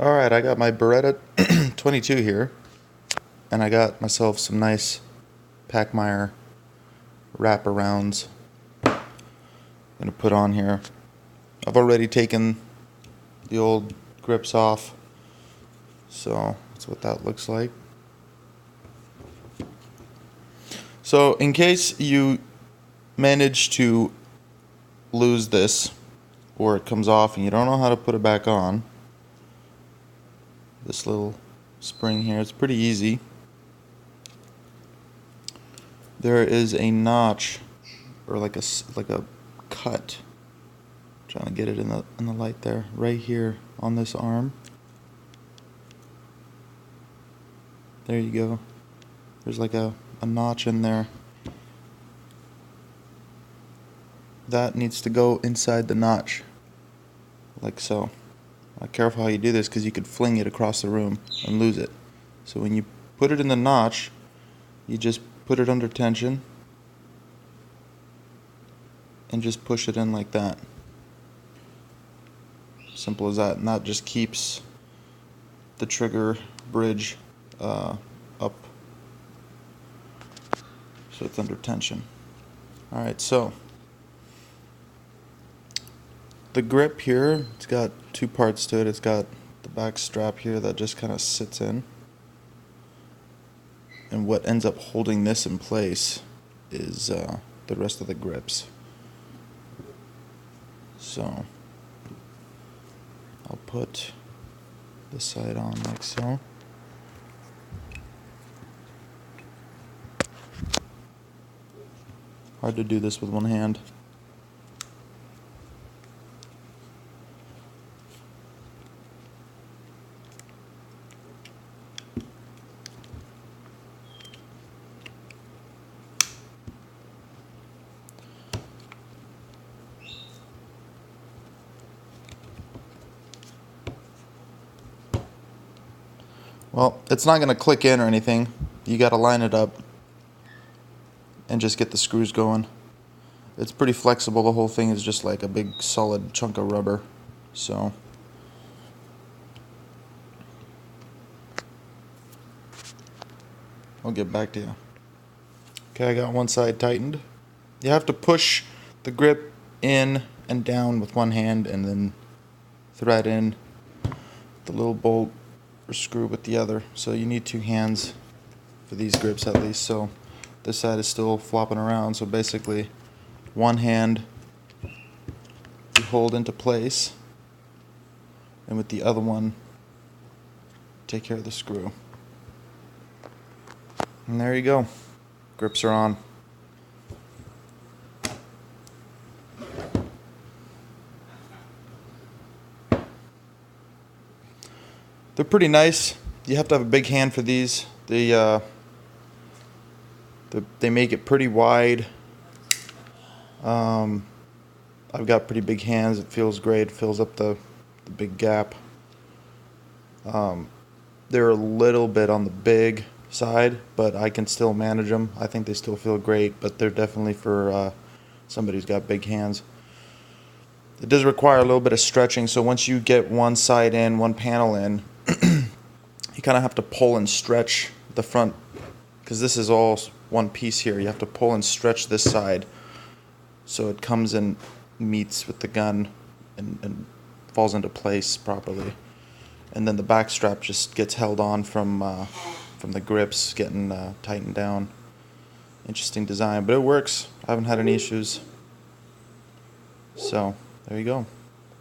Alright, I got my Beretta 22 here, and I got myself some nice Packmeyer wraparounds I'm going to put on here. I've already taken the old grips off, so that's what that looks like. So in case you manage to lose this, or it comes off and you don't know how to put it back on, this little spring here, it's pretty easy. There is a notch, or like a cut. I'm trying to get it in the light there, right here on this arm. There you go. There's like a notch in there. That needs to go inside the notch, like so. Careful how you do this, because you could fling it across the room and lose it. So when you put it in the notch, you just put it under tension and just push it in like that. Simple as that. And that just keeps the trigger bridge up, so it's under tension. Alright, so the grip here, it's got two parts to it. It's got the back strap here that just kind of sits in, and what ends up holding this in place is the rest of the grips. So I'll put this side on like so. Hard to do this with one hand. Well, it's not going to click in or anything. You got to line it up and just get the screws going. It's pretty flexible. The whole thing is just like a big solid chunk of rubber. So I'll get back to you. Okay, I got one side tightened. You have to push the grip in and down with one hand and then thread in the little bolt or screw with the other. So you need two hands for these grips at least. So this side is still flopping around, so basically one hand you hold into place, and with the other one take care of the screw. And there you go. Grips are on. They're pretty nice. You have to have a big hand for these. They make it pretty wide. I've got pretty big hands. It feels great. It fills up the big gap. They're a little bit on the big side, but I can still manage them. I think they still feel great, but they're definitely for somebody who's got big hands. It does require a little bit of stretching, so once you get one side in, one panel in, you kind of have to pull and stretch the front, because this is all one piece here. You have to pull and stretch this side so it comes and meets with the gun and falls into place properly. And then the back strap just gets held on from the grips getting tightened down. Interesting design, but it works. I haven't had any issues. So there you go.